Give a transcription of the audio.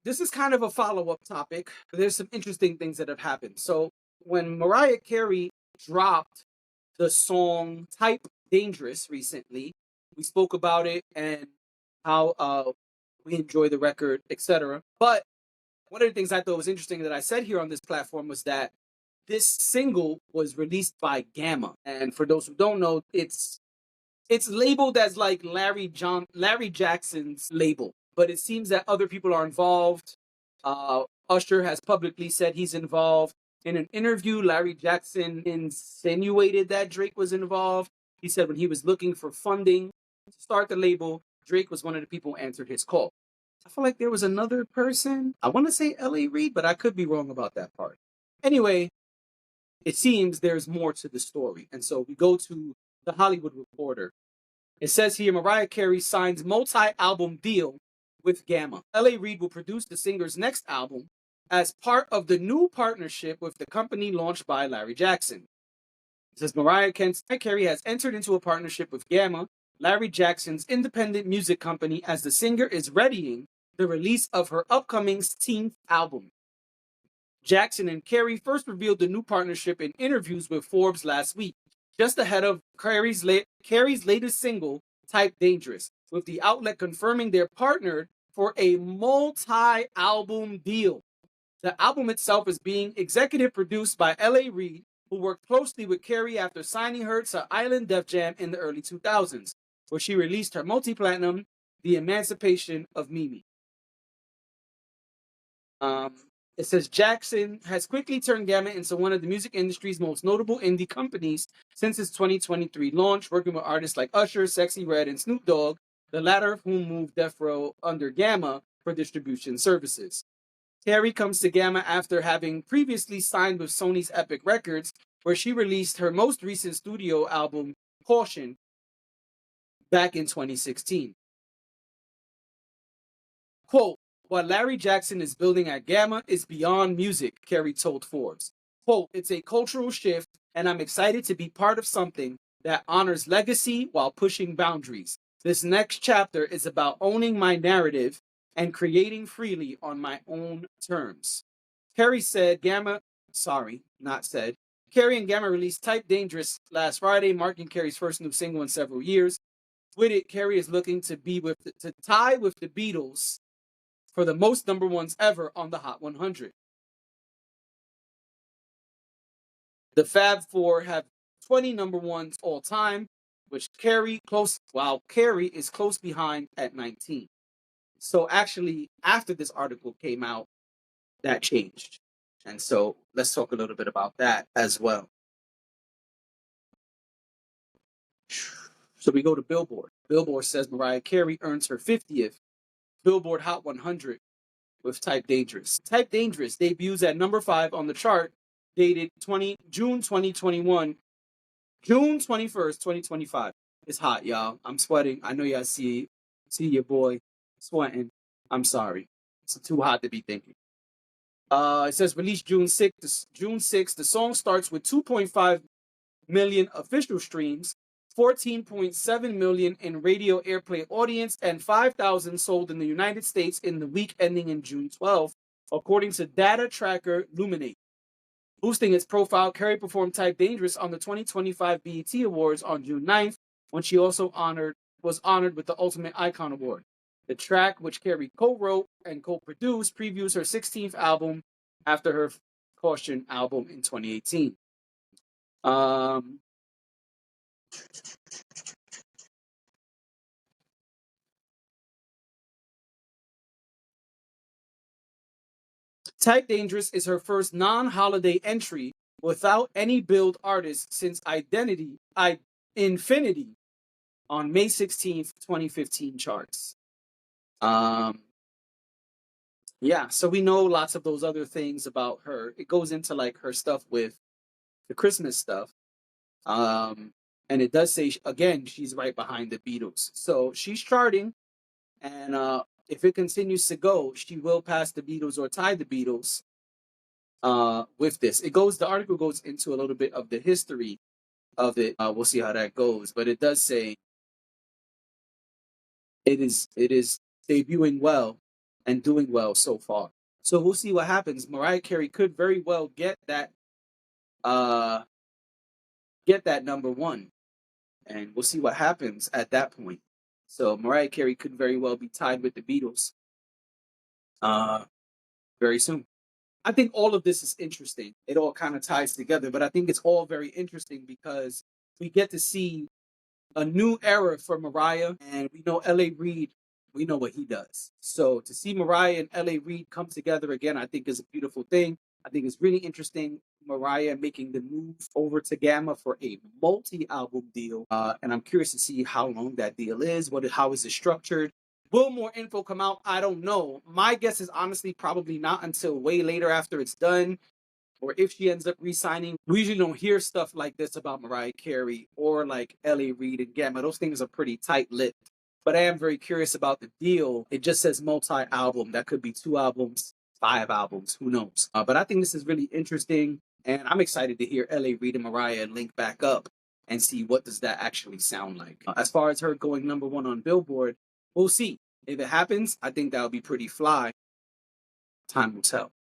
this is kind of a follow-up topic. There's some interesting things that have happened. So when Mariah Carey dropped the song Type Dangerous recently, we spoke about it and how we enjoy the record, etc. But one of the things I thought was interesting that I said here on this platform was that this single was released by Gamma. And for those who don't know, it's labeled as like Larry Jackson's label, but it seems that other people are involved. Usher has publicly said he's involved. In an interview, Larry Jackson insinuated that Drake was involved. He said when he was looking for funding to start the label, Drake was one of the people who answered his call. I feel like there was another person. I want to say L.A. Reid, but I could be wrong about that part. Anyway, it seems there's more to the story. And so we go to the Hollywood Reporter. It says here Mariah Carey signs multi-album deal with Gamma. L.A. Reid will produce the singer's next album as part of the new partnership with the company launched by Larry Jackson. It says Mariah Carey has entered into a partnership with Gamma, Larry Jackson's independent music company, as the singer is readying the release of her upcoming 16th album. Jackson and Carey first revealed the new partnership in interviews with Forbes last week, just ahead of Carey's latest single, Type Dangerous, with the outlet confirming they're partnered for a multi-album deal. The album itself is being executive produced by L.A. Reid, who worked closely with Carey after signing her to Island Def Jam in the early 2000s, where she released her multi-platinum, The Emancipation of Mimi. It says Jackson has quickly turned Gamma into one of the music industry's most notable indie companies since its 2023 launch, working with artists like Usher, Sexy Red, and Snoop Dogg, the latter of whom moved Death Row under Gamma for distribution services. Carey comes to Gamma after having previously signed with Sony's Epic Records, where she released her most recent studio album, Caution, back in 2016. Quote, what Larry Jackson is building at Gamma is beyond music, Carey told Forbes. Quote, it's a cultural shift, and I'm excited to be part of something that honors legacy while pushing boundaries. This next chapter is about owning my narrative and creating freely on my own terms. Carey and Gamma released Type Dangerous last Friday, marking Carey's first new single in several years. With it, Carey is looking to tie with the Beatles for the most number ones ever on the Hot 100. The Fab Four have 20 number ones all time, while Carey is close behind at 19. So actually, after this article came out, that changed. And so let's talk a little bit about that as well. So we go to Billboard. Billboard says Mariah Carey earns her 50th Billboard Hot 100 with Type Dangerous. Type Dangerous debuts at number 5 on the chart, dated June 2021, June 21st, 2025. It's hot, y'all. I'm sweating. I know y'all see your boy sweating. I'm sorry. It's too hot to be thinking. It says released June 6th. The song starts with 2.5 million official streams, 14.7 million in radio airplay audience, and 5,000 sold in the United States in the week ending in June 12th, according to data tracker Luminate. Boosting its profile, Carey performed Type Dangerous on the 2025 BET Awards on June 9th, when she also was honored with the Ultimate Icon Award. The track, which Carey co-wrote and co-produced, previews her 16th album after her Caution album in 2018. Type Dangerous is her first non-holiday entry without any billed artist since Infinity on May 16th, 2015 charts. Yeah, so we know lots of those other things about her. It goes into like her stuff with the Christmas stuff. And it does say, again, she's right behind the Beatles. So she's charting, and if it continues to go, she will pass the Beatles or tie the Beatles with this. The article goes into a little bit of the history of it. We'll see how that goes. But it does say it is debuting well, and doing well so far. So we'll see what happens. Mariah Carey could very well uh get that number one, and we'll see what happens at that point. So Mariah Carey could very well be tied with the Beatles uh very soon. I think all of this is interesting. It all kind of ties together, but I think it's all very interesting because we get to see a new era for Mariah, and we know L.A. Reid. We know what he does. So to see Mariah and L.A. Reid come together again, I think is a beautiful thing. I think it's really interesting. Mariah making the move over to Gamma for a multi-album deal, and I'm curious to see how long that deal is. How is it structured? Will more info come out? I don't know. My guess is honestly probably not until way later after it's done, or if she ends up re-signing. We usually don't hear stuff like this about Mariah Carey or like L.A. Reid and Gamma. Those things are pretty tight-lipped. But I am very curious about the deal. It just says multi-album. That could be 2 albums, 5 albums. Who knows? But I think this is really interesting, and I'm excited to hear L.A. Reid and Mariah link back up and see what does that actually sound like. As far as her going number 1 on Billboard, we'll see. If it happens, I think that would be pretty fly. Time will tell.